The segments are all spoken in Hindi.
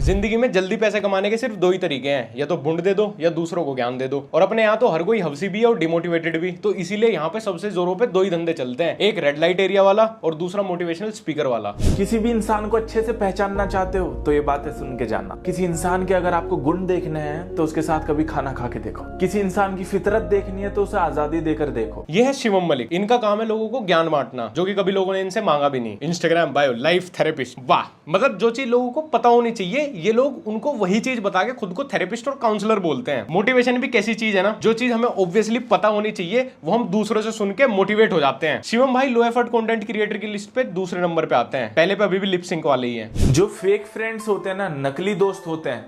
जिंदगी में जल्दी पैसे कमाने के सिर्फ दो ही तरीके हैं, या तो बुंड दे दो या दूसरों को ज्ञान दे दो। और अपने यहाँ तो हर कोई हवसी भी है और डिमोटिवेटेड भी, तो इसीलिए यहाँ पे सबसे जोरों पे दो ही धंधे चलते हैं, एक रेड लाइट एरिया वाला और दूसरा मोटिवेशनल स्पीकर वाला। किसी भी इंसान को अच्छे से पहचानना चाहते हो तो ये बातें सुन के जाना। किसी इंसान के अगर आपको गुण देखने हैं तो उसके साथ कभी खाना खा के देखो। किसी इंसान की फितरत देखनी है तो उसे आजादी देकर देखो। ये है शिवम मलिक, इनका काम है लोगों को ज्ञान बांटना, जो कि कभी लोगों ने इनसे मांगा भी नहीं। इंस्टाग्राम बायो लाइफ थेरेपिस्ट, वाह, मतलब जो चीज लोगों को पता होनी चाहिए ये लोग उनको वही चीज बता के खुद को थेरेपिस्ट और काउंसलर बोलते हैं। मोटिवेशन भी कैसी चीज है ना, जो चीज हमें ऑब्वियसली पता होनी चाहिए वो हम दूसरों से सुन के मोटिवेट हो जाते हैं। शिवम भाई लो एफर्ट कंटेंट क्रिएटर की लिस्ट पे दूसरे नंबर पे आते हैं, पहले पे अभी भी लिप सिंक वाले ही हैं। जो फेक फ्रेंड्स होते हैं ना, नकली दोस्त होते हैं,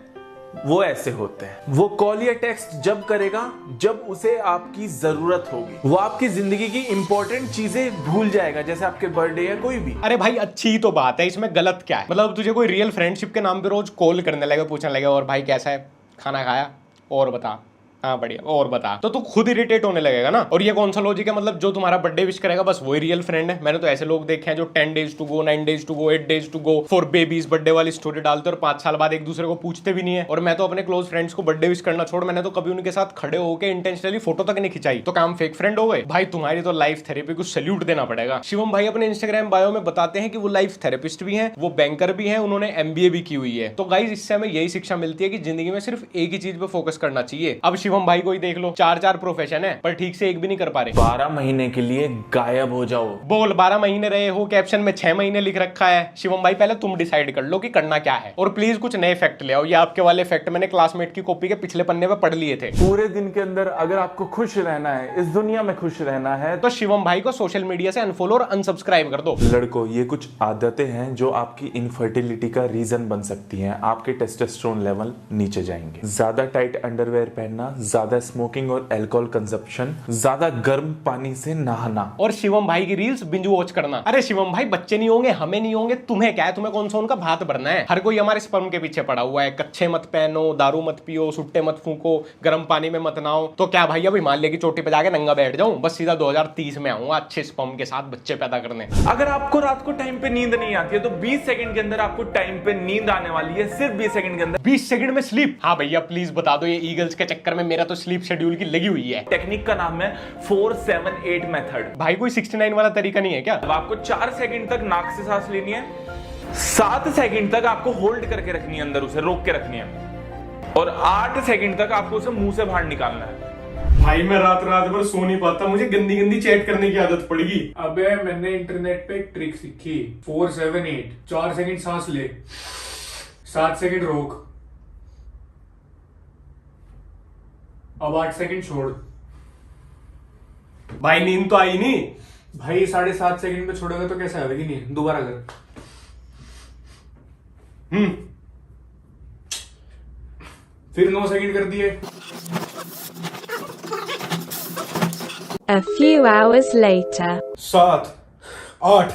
वो ऐसे होते हैं। वो कॉल या टेक्स्ट जब करेगा जब उसे आपकी जरूरत होगी। वो आपकी जिंदगी की इंपॉर्टेंट चीजें भूल जाएगा, जैसे आपके बर्थडे या कोई भी। अरे भाई अच्छी तो बात है, इसमें गलत क्या है? मतलब तुझे कोई रियल फ्रेंडशिप के नाम पे रोज कॉल करने लगा, पूछने लगा और भाई कैसा है, खाना खाया, और बता, हाँ बढ़िया, और बता, तो तू खुद इरिटेट होने लगेगा ना। और ये कौन सा लॉजिक है? मतलब जो तुम्हारा बर्थडे विश करेगा बस वही रियल फ्रेंड है। मैंने तो ऐसे लोग देखे हैं जो 10 days to go, 9 days to go, 8 days to go for babies birthday वाली स्टोरी डालते और 5 साल बाद एक दूसरे को पूछते भी नहीं है। और मैं तो अपने क्लोज फ्रेंड्स को बर्थडे विश करना छोड़, मैंने तो कभी उनके साथ खड़े होकर इंटेंशनली फोटो तक नहीं खिंचाई, तो काम फेक फ्रेंड हो गए। भाई तुम्हारी तो लाइफ थेरेपी को सैल्यूट देना पड़ेगा। शिवम भाई अपने इंस्टाग्राम बायो में बताते हैं कि वो लाइफ थेरेपिस्ट भी हैं, वो बैंकर भी हैं, उन्होंने MBA भी की हुई है। तो गाइस इससे हमें यही शिक्षा मिलती है कि जिंदगी में सिर्फ एक ही चीज पे फोकस करना चाहिए। अब शिवम भाई को ही देख लो, 4 प्रोफेशन है पर ठीक से एक भी नहीं कर पा रहे। 12 महीने के लिए गायब हो जाओ। बोल 12 महीने रहे हो, कैप्शन में 6 महीने लिख रखा है। शिवम भाई पहले तुम डिसाइड कर लो कि करना क्या है, और प्लीज कुछ नए फैक्ट ले आओ। ये आपके वाले फैक्ट मैंने क्लासमेट की कॉपी के पिछले पन्ने में पढ़ लिए थे। पूरे दिन के अंदर अगर आपको खुश रहना है, इस दुनिया में खुश रहना है, तो शिवम भाई को सोशल मीडिया से अनफॉलो और अनसब्सक्राइब कर दो। लड़कों, ये कुछ आदतें हैं जो आपकी इनफर्टिलिटी का रीजन बन सकती हैं। आपके टेस्टोस्टेरोन लेवल नीचे जाएंगे। ज्यादा टाइट अंडरवेयर पहनना, ज्यादा स्मोकिंग और अल्कोहल कंजप्शन, ज्यादा गर्म पानी से नहाना, और शिवम भाई की रील्स बिंज वॉच करना। अरे शिवम भाई बच्चे नहीं होंगे, हमें नहीं होंगे, तुम्हें क्या है? तुम्हें कौन सा उनका भात भरना है? हर कोई हमारे स्पर्म के पीछे पड़ा हुआ है। कच्चे मत पहनो, दारू मत पियो, सुट्टे मत फूको, गर्म पानी में मत नहाओ। तो क्या भाई अब हिमालय की चोटी पे जाके नंगा बैठ जाऊं? बस सीधा 2030 में आऊंगा अच्छे स्पर्म के साथ बच्चे पैदा करने। अगर आपको रात को टाइम पे नींद नहीं आती है तो 20 सेकंड के अंदर आपको टाइम पे नींद आने वाली है। सिर्फ 20 सेकंड के अंदर। 20 सेकंड में स्लीप? हाँ भैया प्लीज बता दो, ये ईगल्स के चक्कर में मेरा तो स्लीप शेड्यूल की लगी हुई है। टेक्निक का नाम है 4-7-8 मेथड। भाई कोई 69 वाला तरीका नहीं है क्या? अब आपको 4 सेकंड तक नाक से सांस लेनी है, 7 सेकंड तक आपको होल्ड करके रखनी है, अंदर उसे रोक के रखनी है, और 8 सेकंड तक आपको उसे मुंह से बाहर निकालना है। भाई मैं रात भर सो नहीं पाता, मुझे गंदी गंदी चैट करने की आदत पड़ेगी। अबे मैंने इंटरनेट पे एक ट्रिक सीखी। 4-7-8, 4 सेकंड सांस ले, 7 सेकंड रोक, अब 8 सेकंड छोड़। भाई नींद तो आई नहीं। भाई 7.5 सेकंड में छोड़ेगा तो कैसा आएगी? नहीं, दोबारा कर। फिर 9 सेकंड कर दिए। A few hours later. 7, 8,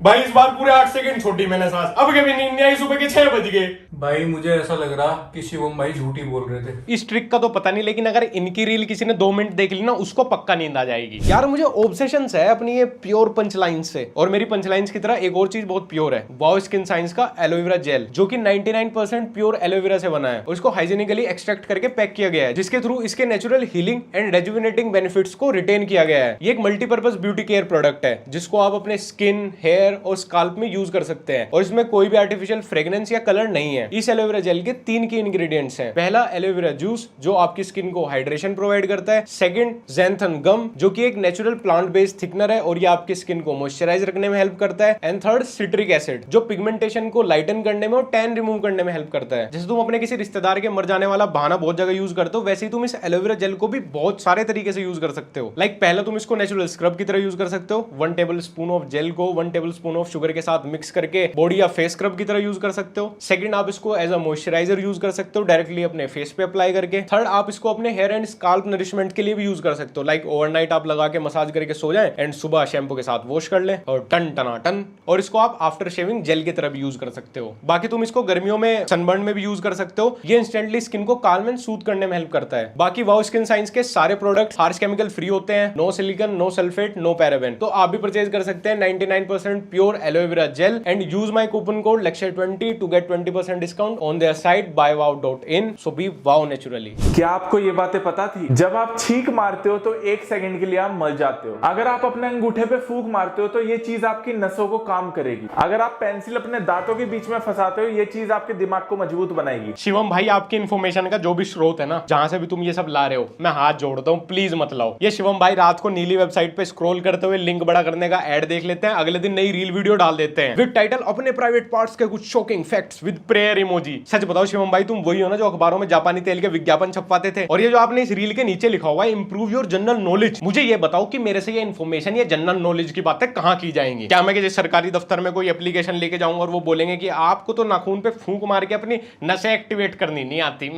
भाई इस बार पूरे 8 सेकंड छोड़ी मैंने सांस, अब कभी नींद नहीं आई। सुबह के 6 बज गए। भाई मुझे ऐसा लग रहा कि शिवम भाई झूठी बोल रहे थे। इस ट्रिक का तो पता नहीं, लेकिन अगर इनकी रील किसी ने 2 मिनट देख ली ना, उसको पक्का नींद आ जाएगी। यार मुझे ऑब्सेशन है अपनी ये प्योर पंचलाइन से, और मेरी पंचलाइंस की तरह एक और चीज बहुत प्योर है, वाओ स्किन साइंस का एलोवेरा जेल, जो कि 99% प्योर एलोवेरा से बना है और इसको हाइजीनिकली एक्सट्रैक्ट करके पैक किया गया है, जिसके थ्रू इसके नेचुरल हीलिंग एंड रेजुविनेटिंग बेनिफिट्स को रिटेन किया गया है। ये एक मल्टीपर्पज ब्यूटी केयर प्रोडक्ट है जिसको आप अपने स्किन, हेयर और स्काल्प में यूज कर सकते हैं, और इसमें कोई भी आर्टिफिशियल फ्रेग्रेंस या कलर नहीं है। इस एलोवेरा जेल के 3 की इंग्रेडिएंट्स हैं। पहला एलोवेरा जूस जो आपकी स्किन को हाइड्रेशन प्रोवाइड करता है। सेकंड ज़ैंथन गम जो कि एक नेचुरल प्लांट बेस्ड थिकनर है और ये आपकी स्किन को मॉइस्चराइज रखने में हेल्प करता है। एंड थर्ड सिट्रिक एसिड जो पिगमेंटेशन को लाइटन करने में और टैन रिमूव करने में हेल्प करता है। जैसे तुम अपने किसी रिश्तेदार के मर जाने वाला बहाना बहुत जगह यूज करते हो, वैसे ही तुम इस एलोवेरा जेल को भी बहुत सारे तरीके से यूज कर सकते हो। लाइक पहले तुम इसको नेचुरल स्क्रब की तरह यूज कर सकते हो। 1 टेबल स्पून ऑफ जेल को 1 टेबल स्पून ऑफ शुगर के साथ मिक्स करके बॉडी या फेस स्क्रब की तरह यूज कर सकते हो। सेकंड आप इसको एज अ मॉइस्चराइजर यूज कर सकते हो डायरेक्टली अपने फेस पे अप्लाई करके। थर्ड आप इसको अपने हेयर एंड स्काल्प नरिशमेंट के लिए भी यूज कर सकते हो। लाइक ओवरनाइट आप लगा के मसाज करके सो जाएं एंड सुबह शैम्पू के साथ वॉश कर लें और टन टना टन। और इसको आप आफ्टर शेविंग जेल की तरह भी यूज कर सकते हो। बाकी तुम इसको गर्मियों में सनबर्न में भी यूज कर सकते हो। ये इंस्टेंटली स्किन को काल्म एंड सूद करने में हेल्प करता है। बाकी वाओ स्किन साइंस के सारे प्रोडक्ट हार्श केमिकल फ्री होते हैं, no silicone, no sulphate, no paraben. तो आप भी परचेज कर सकते हैं 99% pure aloe vera gel and use my coupon code lecture20 to get 20% discount on their site buywow.in. So be wow naturally. क्या आपको ये बातें पता थी? जब आप छींक मारते हो तो 1 सेकंड के लिए आप मर जाते हो। अगर आप अपने अंगूठे पे फूंक मारते हो तो ये चीज आपकी नसों को काम करेगी। अगर आप पेंसिल अपने दांतों के बीच में फंसाते हो, ये चीज आपके दिमाग को मजबूत बनाएगी। शिवम भाई, आपकी इन्फॉर्मेशन का जो भी स्रोत है ना, जहां से भी तुम ये सब ला रहे हो, मैं हाथ जोड़ता हूँ, प्लीज मत लाओ। ये शिवम भाई रात को नीली वेबसाइट पे स्क्रॉल करते हुए लिंक बड़ा करने का ऐड देख लेते हैं, अगले दिन नई रील वीडियो डाल देते हैं विद टाइटल अपने प्राइवेट पार्ट्स के कुछ shocking facts with prayer emoji. सच बताओ शिवम भाई, तुम वही हो ना जो अखबारों में जापानी तेल के विज्ञापन छपवाते थे? और ये जो आपने इस रील के नीचे लिखा हुआ है इंप्रूव योर जनरल नॉलेज, मुझे ये बताओ कि मेरे से ये इन्फॉर्मेशन, ये जनरल नॉलेज की बातें कहां की जाएंगी? क्या मैं किसी सरकारी दफ्तर में कोई एप्लीकेशन लेके जाऊंगा और वो बोलेंगे कि आपको तो नाखून पे फूंक मार के अपनी नसें एक्टिवेट करनी नहीं आती?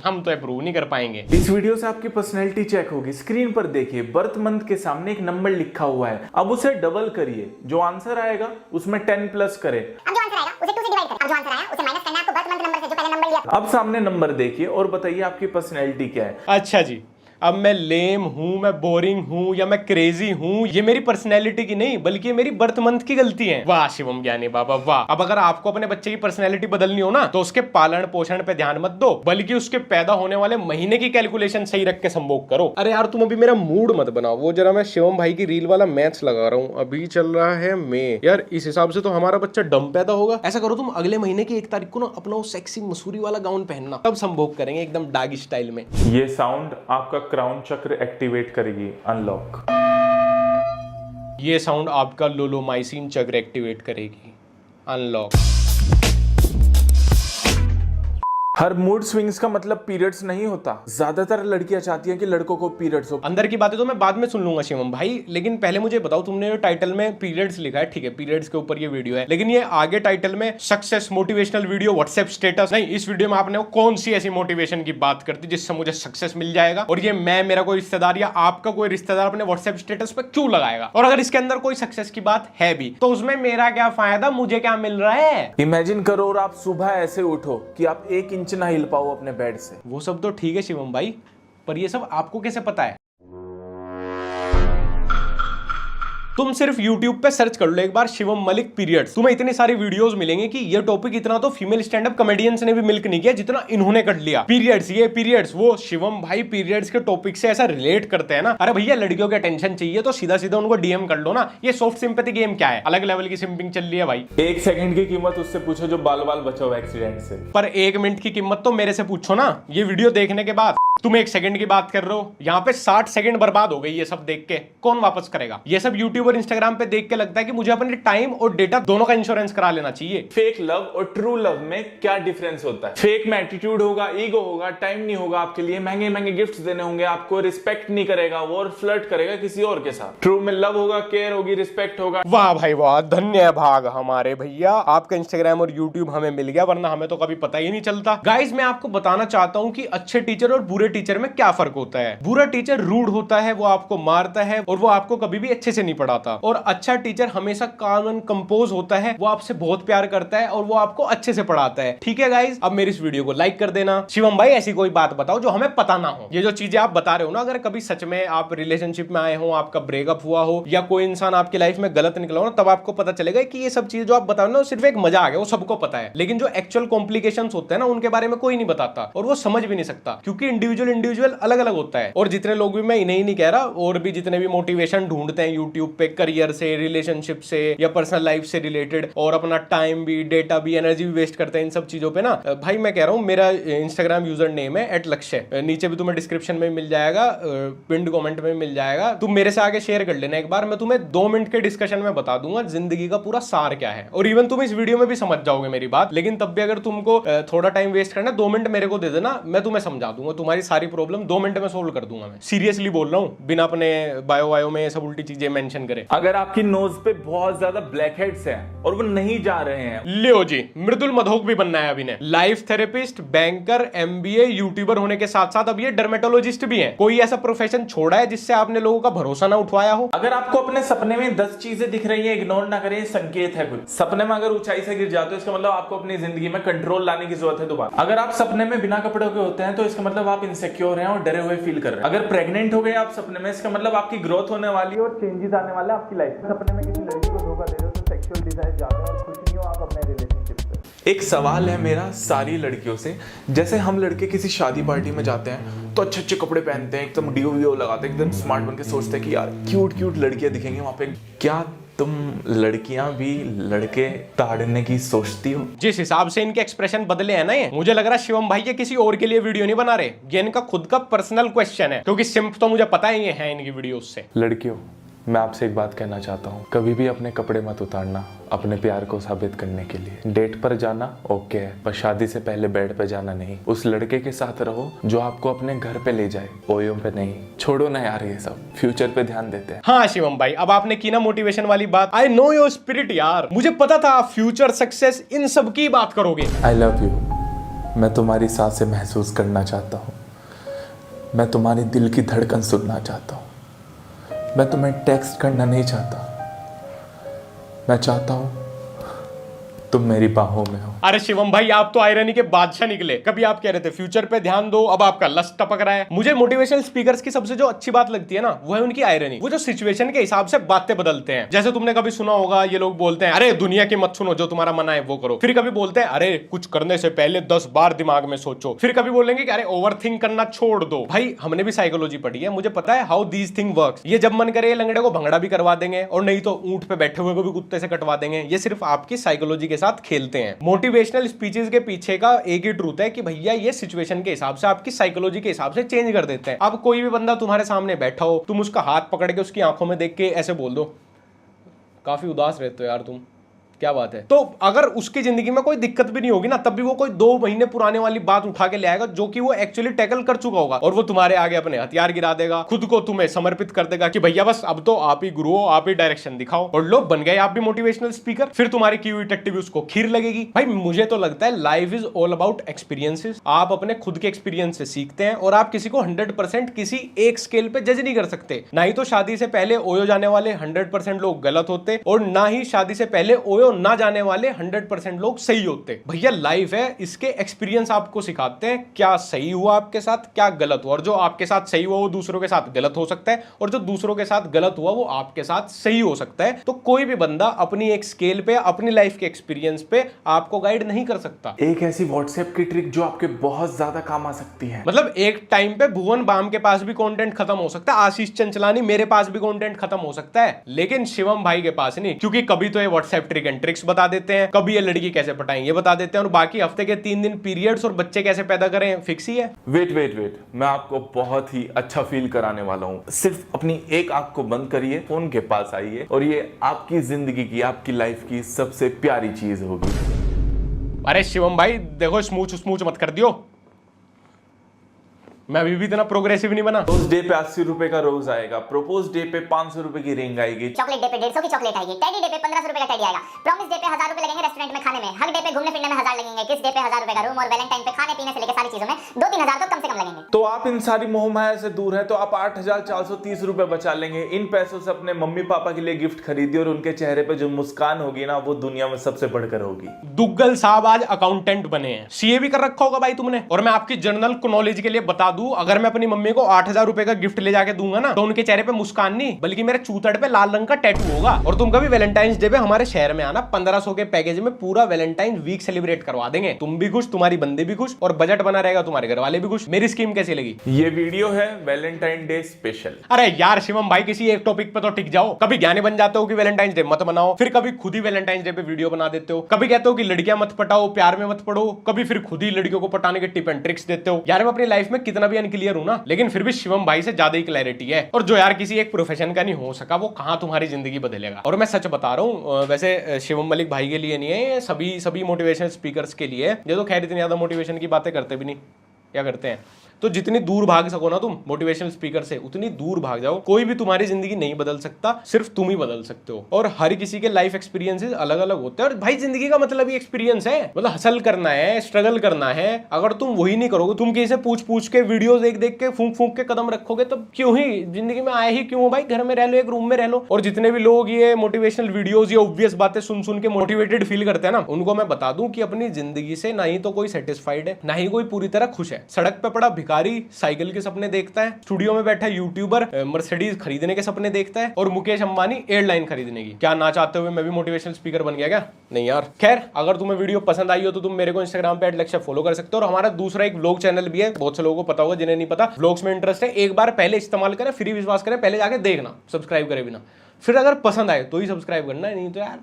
हम तो अप्रूव नहीं कर पाएंगे। इस वीडियो से आपकी पर्सनैलिटी चेक होगी। स्क्रीन पर देखिए, बर्थ मंथ के सामने एक नंबर लिखा हुआ है। अब उसे डबल करिए, जो आंसर आएगा उसमें 10 प्लस करें। अब जो आंसर आएगा उसे 2 से डिवाइड करें। अब जो आंसर आया उसे माइनस करना है आपको बर्थ मंथ नंबर से, जो पहले नंबर लिया था। अब सामने नंबर देखिए और बताइए आपकी पर्सनैलिटी क्या है। अच्छा जी, अब मैं लेम हूं, मैं बोरिंग हूं या मैं क्रेजी हूं, ये मेरी पर्सनैलिटी की नहीं बल्कि ये मेरी बर्थ मंथ की गलती है। वाह शिवम ज्ञानी बाबा वाह। अब अगर आपको अपने बच्चे की पर्सनैलिटी बदलनी हो ना, तो उसके पालन पोषण पे ध्यान मत दो, बल्कि उसके पैदा होने वाले महीने की कैलकुलेशन सही रख के संभोग करो। अरे यार तुम अभी मेरा मूड मत बनाओ, वो जरा मैं शिवम भाई की रील वाला मैथ्स लगा रहा हूँ। अभी चल रहा है मई, यार इस हिसाब से तो हमारा बच्चा डम पैदा होगा। ऐसा करो तुम अगले महीने की 1 तारीख को ना अपना वो सेक्सी मसूरी वाला गाउन पहनना, तब संभोग करेंगे एकदम डागी स्टाइल में। ये साउंड आपका क्राउन चक्र एक्टिवेट करेगी। अनलॉक। ये साउंड आपका लोलोमाइसिन चक्र एक्टिवेट करेगी। अनलॉक। हर मूड स्विंग्स का मतलब पीरियड्स नहीं होता। ज्यादातर लड़कियां चाहती हैं कि लड़कों को पीरियड्स हो। अंदर की बातें तो मैं बाद में सुन लूंगा शिवम भाई, लेकिन पहले मुझे बताओ, तुमने जो टाइटल में पीरियड्स लिखा है, ठीक है पीरियड्स के ऊपर ये वीडियो है, लेकिन ये आगे टाइटल में success motivational video WhatsApp status, नहीं इस वीडियो में आपने कौन सी ऐसी मोटिवेशन की बात करती जिससे मुझे सक्सेस मिल जाएगा? और ये मैं, मेरा कोई रिश्तेदार या आपका कोई रिश्तेदार अपने व्हाट्सएप स्टेटस पे क्यों लगाएगा? और अगर इसके अंदर कोई सक्सेस की बात है भी तो उसमें मेरा क्या फायदा, मुझे क्या मिल रहा है? इमेजिन करो और आप सुबह ऐसे उठो कि आप 1 इंच ना हिल पाओ अपने बेड से। वो सब तो ठीक है शिवम भाई, पर ये सब आपको कैसे पता है? तुम सिर्फ YouTube पे सर्च कर लो एक बार शिवम मलिक पीरियड्स, तुम्हें इतनी सारी वीडियोस मिलेंगे कि ये टॉपिक इतना तो फीमेल स्टैंड अप कॉमेडियंस ने भी मिल्क नहीं किया जितना इन्होंने कर लिया। पीरियड्स, ये पीरियड्स, वो शिवम भाई पीरियड्स के टॉपिक से ऐसा रिलेट करते हैं ना। अरे भैया लड़कियों के टेंशन चाहिए तो सीधा सीधा उनको डीएम कर लो ना। ये सॉफ्ट सिंपैथी गेम क्या है? अलग लेवल की सिंपिंग चल रही है भाई। 1 सेकंड की कीमत उससे पूछो जो बाल बाल बचा हुआ एक्सीडेंट से। पर 1 मिनट की कीमत तो मेरे से पूछो ना, ये वीडियो देखने के बाद। तुम 1 सेकंड की बात कर रहे हो, यहाँ पे 60 सेकंड बर्बाद हो गई ये सब देख के, कौन वापस करेगा? ये सब यूट्यूब और इंस्टाग्राम पे देख के लगता है कि मुझे अपने टाइम और डेटा दोनों का इंश्योरेंस करा लेना चाहिए। फेक लव और ट्रू लव में क्या डिफरेंस होता है? फेक में एटीट्यूड होगा, ईगो होगा, टाइम नहीं होगा आपके लिए, महंगे महंगे गिफ्ट्स देने होंगे आपको, रिस्पेक्ट नहीं करेगा वो और फ्लर्ट करेगा किसी और के साथ। ट्रू में लव होगा, केयर होगी, रिस्पेक्ट होगा। वाह भाई वाह, धन्य भाग हमारे भैया, आपका इंस्टाग्राम और यूट्यूब हमें मिल गया, वरना हमें तो कभी पता ही नहीं चलता। गाइस मैं आपको बताना चाहता हूँ कि अच्छे टीचर और बुरे टीचर में क्या फर्क होता है। बुरा टीचर रूड होता है, वो आपको मारता है और वो आपको कभी भी अच्छे से नहीं पढ़ाता। और अच्छा टीचर हमेशा काम एंड कंपोज होता है, वो आपसे बहुत प्यार करता है और वो आपको अच्छे से पढ़ाता है। ठीक है गाइस, अब मेरी इस वीडियो को लाइक कर देना। शिवम भाई ऐसी कोई बात बताओ जो हमें पता ना हो। ये जो चीजें आप बता रहे हो ना, अगर कभी सच में आप रिलेशनशिप में आए हो, आपका ब्रेकअप हुआ हो या कोई इंसान आपकी लाइफ में गलत निकला हो ना, तब आपको पता चलेगा कि ये सब चीजें जो आप बता रहे हो ना सिर्फ एक मजाक है, वो सबको पता है। लेकिन जो एक्चुअल कॉम्प्लिकेशंस होते हैं ना, उनके बारे में कोई नहीं बताता और वो समझ भी नहीं सकता, क्योंकि इंडिविजुअल अलग अलग होता है। और जितने लोग भी, मैं इन्हें ही नहीं कह रहा, और भी जितने भी मोटिवेशन ढूंढते हैं यूट्यूब पे करियर से, रिलेशनशिप से या पर्सनल लाइफ से रिलेटेड, और अपना टाइम भी, डेटा भी, एनर्जी भी वेस्ट करते हैं इन सब चीजों पे ना, भाई मैं कह रहा हूं मेरा इंस्टाग्राम यूजर नेम है @लक्ष्य, नीचे भी तुम्हें डिस्क्रिप्शन में मिल जाएगा, पिंड कमेंट में मिल जाएगा। तुम मेरे से आगे शेयर कर लेना एक बार, मैं तुम्हें 2 मिनट के डिस्कशन में बता दूंगा जिंदगी का पूरा सार क्या है। और इवन तुम इस वीडियो में भी समझ जाओगे मेरी बात, लेकिन तब भी अगर तुमको थोड़ा टाइम वेस्ट करना, 2 मिनट मेरे को दे देना, मैं तुम्हें समझा दूंगा, तुम्हारी सारी प्रॉब्लम 2 मिनट में सोल्व कर दूंगा। मैं सीरियसली बोल रहा हूँ, बिना अपने बायो में सब उल्टी चीजें मेंशन करे। अगर आपकी नोज पे बहुत ज्यादा ब्लैक हेड्स हैं और वो नहीं जा रहे हैं, लियो जी, मृदुल मधोक भी बनना है अभी ने। Life therapist, banker, MBA, YouTuber होने के साथ साथ अब ये डर्मेटोलॉजिस्ट भी हैं। कोई ऐसा प्रोफेशन छोड़ा है जिससे आपने लोगों का भरोसा ना उठवाया हो? अगर आपको अपने सपने में 10 चीजें दिख रही है, इग्नोर ना करें, संकेत है कुछ। सपने में अगर ऊंचाई से गिर जाते हो, इसका मतलब आपको अपनी जिंदगी में कंट्रोल लाने की जरूरत है दोबारा। अगर आप सपने में बिना कपड़ों के होते हैं तो इसका मतलब आप इनसिक्योर हैं और डरे हुए फील कर रहे हैं। अगर प्रेग्नेंट हो गए आप सपने में, इसका मतलब आपकी ग्रोथ होने वाली है और चेंजेस आने वाले आपकी लाइफ में। सपने में किसी लड़की को धोखा दे रहे हो तो सेक्सुअल डिजायर ज्यादा है और खुश नहीं हो आप अपने रिलेशनशिप से। एक सवाल है मेरा सारी लड़कियों से, जैसे हम लड़के किसी शादी पार्टी में जाते हैं तो अच्छे अच्छे कपड़े पहनते हैं, एकदम डीओ वीओ लगाते हैं, एकदम स्मार्ट बन के सोचते हैं कि यार क्यूट क्यूट लड़कियां दिखेंगी वहां पे। क्या तुम लड़कियां भी लड़के ताड़ने की सोचती हो? जिस हिसाब से इनके एक्सप्रेशन बदले हैं ना, ये मुझे लग रहा है शिवम भाई ये किसी और के लिए वीडियो नहीं बना रहे, ये इनका खुद का पर्सनल क्वेश्चन है, क्योंकि सिंप तो मुझे पता ही है इनकी वीडियोस से। लड़कियों, मैं आपसे एक बात कहना चाहता हूँ, कभी भी अपने कपड़े मत उतारना अपने प्यार को साबित करने के लिए। डेट पर जाना ओके है, पर शादी से पहले बेड पे जाना नहीं। उस लड़के के साथ रहो जो आपको अपने घर पे ले जाए, ओयो पे नहीं। छोड़ो ना यार ये सब, फ्यूचर पे ध्यान देते हैं। हाँ शिवम भाई, अब आपने की ना मोटिवेशन वाली बात, आई नो योर स्पिरिट यार, मुझे पता था आप फ्यूचर सक्सेस इन सब की बात करोगे। I love you. मैं तुम्हारी सांसें महसूस करना चाहता हूँ, मैं तुम्हारी दिल की धड़कन सुनना चाहता हूँ। मैं तुम्हें टेक्स्ट करना नहीं चाहता, मैं चाहता हूं तुम मेरी बाहों में हो। अरे शिवम भाई, आप तो आयरनी के बादशाह निकले। कभी आप कह रहे थे फ्यूचर पे ध्यान दो, अब आपका लस्ट टपक रहा है। मुझे मोटिवेशनल स्पीकर्स की सबसे जो अच्छी बात लगती है ना, वो है उनकी आयरनी। वो जो सिचुएशन के हिसाब से बातें बदलते हैं। जैसे तुमने कभी सुना होगा, ये लोग बोलते हैं अरे दुनिया की मत सुनो, जो तुम्हारा मन आए वो करो। फिर कभी बोलते हैं अरे कुछ करने से पहले 10 बार दिमाग में सोचो। फिर कभी बोलेंगे कि अरे ओवर थिंक करना छोड़ दो। भाई हमने भी साइकोलॉजी पढ़ी है, मुझे पता है हाउ दीज थिंग वर्क्स। ये जब मन करे लंगड़े को भंगड़ा भी करवा देंगे, और नहीं तो ऊंट पे बैठे हुए को भी कुत्ते से कटवा देंगे। ये सिर्फ आपकी साइकोलॉजी के साथ खेलते हैं। मोटिवेशनल स्पीचेस के पीछे का एक ही ट्रूथ है कि भैया ये सिचुएशन के हिसाब से, आपकी साइकोलॉजी के हिसाब से चेंज कर देते हैं। अब कोई भी बंदा तुम्हारे सामने बैठा हो, तुम उसका हाथ पकड़ के उसकी आंखों में देख के ऐसे बोल दो, काफी उदास रहते हो यार तुम, क्या बात है। तो अगर उसकी जिंदगी में कोई दिक्कत भी नहीं होगी ना, तब भी वो कोई 2 महीने पुराने वाली बात उठा के ले आएगा, जो कि वो एक्चुअली टैकल कर चुका होगा, और वो तुम्हारे आगे अपने हथियार गिरा देगा, खुद को तुम्हें समर्पित कर देगा कि भैया बस अब तो आप ही गुरु हो, आप ही डायरेक्शन दिखाओ। और लोग बन गए आप भी मोटिवेशनल स्पीकर। फिर तुम्हारी की हुई टट्टी भी उसको खीर लगेगी। भाई मुझे तो लगता है life is all about experiences. आप अपने खुद के एक्सपीरियंस से सीखते हैं, और आप किसी को 100% किसी एक स्केल पे जज नहीं कर सकते। ना ही तो शादी से पहले ओयो जाने वाले 100% लोग गलत होते, और ना ही शादी से पहले ओयो ना जाने वाले 100% लोग सही होते। भैया लाइफ है, इसके एक्सपीरियंस आपको सिखाते हैं क्या सही हुआ आपके साथ, क्या गलत हुआ। और जो आपके साथ सही हुआ वो दूसरों के साथ गलत हो सकता है, और जो दूसरों के साथ गलत हुआ वो आपके साथ सही हो सकता है। तो कोई भी बंदा अपनी एक स्केल पे, अपनी लाइफ के एक्सपीरियंस पे आपको गाइड नहीं कर सकता। एक ऐसी व्हाट्सएप की ट्रिक जो आपके बहुत ज्यादा काम आ सकती है। मतलब एक टाइम पे भुवन बाम के पास भी कंटेंट खत्म हो सकता है, आशीष चंचलानी मेरे पास भी कंटेंट खत्म हो सकता है, लेकिन शिवम भाई के पास नहीं। क्योंकि कभी तो ये व्हाट्सएप ट्रिक एंड ट्रिक्स बता देते हैं, कभी ये लड़की कैसे पटाएं ये बता देते हैं, और बाकी हफ्ते के 3 दिन पीरियड्स और बच्चे कैसे पैदा करें फिक्स ही है। वेट, मैं आपको बहुत ही अच्छा फील कराने वाला हूँ। सिर्फ अपनी एक आंख को बंद करिए, फोन के पास आइए, और ये आपकी जिंदगी की, आपकी लाइफ की सबसे प्यारी चीज होगी। अरे शिवम भाई देखो, स्मूच मत कर दियो, मैं अभी भी इतना प्रोग्रेसिव नहीं बना। रोज डे पे 80 रुपए का रोज आएगा, प्रपोज डे पे 500 रुपए की रिंग आएगी, चॉकलेट डे पे 150 की चॉकलेट आएगी, टेडी डे पे 1500 रुपए का टेडी आएगा, प्रॉमिस डे पे 1000 रुपए लगेंगे रेस्टोरेंट में खाने में, हग डे पे घूमने फिरने में 1000 लगेंगे, किस डे पे 1000 रुपए का रूम, और वैलेंटाइन पे खाने पीने से लेकर सारी चीजों में 2-3 हजार तो कम से कम लगेंगे। तो आप इन सारी मोह माया से दूर है तो आप 8430 रुपए बचा लेंगे। इन पैसों से अपने मम्मी पापा के लिए गिफ्ट खरीदिए, और उनके चेहरे पे जो मुस्कान होगी ना, वो दुनिया में सबसे बढ़कर होगी। दुग्गल साहब आज अकाउंटेंट बने हैं, सीए भी कर रखा होगा भाई तुमने। और मैं आपकी जनरल नॉलेज के लिए बता दूं, अगर मैं अपनी मम्मी को 8000 रुपए का गिफ्ट ले जाके दूंगा ना, तो उनके चेहरे पे मुस्कान नहीं, बल्कि मेरे चूतड़ पे लाल रंग का टैटू होगा। और तुम कभी वैलेंटाइंस डे पे हमारे शहर में आना, 1500 के पैकेज में पूरा वैलेंटाइन वीक सेलिब्रेट करवा देंगे। तुम भी खुश, तुम्हारी बंदे भी खुश, और बजट बना रहेगा, तुम्हारे घर वाले भी खुश। मेरी स्कीम कैसी लगी? ये वीडियो है वैलेंटाइन डे स्पेशल। अरे यार शिवम भाई, किसी एक टॉपिक पे तो टिक जाओ। कभी ज्ञानी बन जाते हो कि वैलेंटाइंस डे मत बनाओ, फिर कभी खुद ही वैलेंटाइंस डे पे वीडियो बना देते हो, कभी कहते हो कि लड़कियां मत पटाओ, प्यार में मत पड़ो, कभी फिर खुद ही लड़कियों को पटाने के टिप एंड ट्रिक्स देते हो। यार मैं अपनी लाइफ में कितना भी अनक्लियर हूं ना, लेकिन फिर भी शिवम भाई से ज्यादा ही क्लैरिटी है। और जो यार किसी एक प्रोफेशन का नहीं हो सका, वो कहां तुम्हारी जिंदगी बदलेगा। और मैं सच बता रहा हूं, वैसे शिवम मलिक भाई के लिए नहीं है ये, सभी मोटिवेशनल स्पीकर्स के लिए। ये तो खैर इतनी ज्यादा मोटिवेशन की बातें करते भी नहीं, क्या करते हैं। तो जितनी दूर भाग सको ना तुम मोटिवेशनल स्पीकर से, उतनी दूर भाग जाओ। कोई भी तुम्हारी जिंदगी नहीं बदल सकता, सिर्फ तुम ही बदल सकते हो। और हर किसी के लाइफ एक्सपीरियंसेस अलग अलग होते हैं। और भाई जिंदगी का मतलब ही एक्सपीरियंस है, मतलब हसल करना है, स्ट्रगल करना है। अगर तुम वही नहीं करोगे, तुम किसी से पूछ के, वीडियोस देख के, फूंक के कदम रखोगे, तब क्यों ही जिंदगी में आए ही क्यों हो भाई। घर में रह लो, एक रूम में रह लो। और जितने भी लोग ये मोटिवेशनल वीडियोस, ये ऑब्वियस बातें सुन के मोटिवेटेड फील करते हैं ना, उनको मैं बता दूं कि अपनी जिंदगी से ना ही तो कोई सेटिस्फाइड है, ना ही कोई पूरी तरह खुश है। सड़क पे पड़ा भिखारी साइकिल के सपने देखता है, स्टूडियो में बैठा यूट्यूबर मर्सिडीज खरीदने के सपने देखता है, और मुकेश अंबानी एयरलाइन खरीदने की। क्या ना चाहते हुए मैं भी मोटिवेशनल स्पीकर बन गया क्या? नहीं यार। खैर, अगर तुम्हें वीडियो पसंद आई हो तो तुम मेरे को इंस्टाग्राम पे @लक्ष्य फॉलो कर सकते हो, और हमारा दूसरा एक व्लॉग चैनल भी है, बहुत से लोगों को पता होगा, जिन्हें नहीं पता। व्लॉग्स में इंटरेस्ट है, एक बार पहले इस्तेमाल करें, फ्री विश्वास करें, पहले जाके देखना, सब्सक्राइब करे बिना, फिर अगर पसंद आए तो ही सब्सक्राइब करना है, नहीं तो यार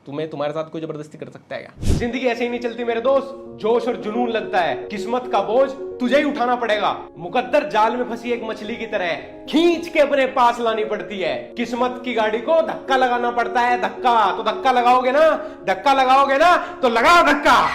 तुम्हारे साथ कोई जबरदस्ती कर सकता है क्या? जिंदगी ऐसे ही नहीं चलती मेरे दोस्त, जोश और जुनून लगता है, किस्मत का बोझ तुझे ही उठाना पड़ेगा। मुकद्दर जाल में फंसी एक मछली की तरह खींच के अपने पास लानी पड़ती है। किस्मत की गाड़ी को धक्का लगाना पड़ता है, धक्का। तो धक्का लगाओगे ना तो लगाओ धक्का।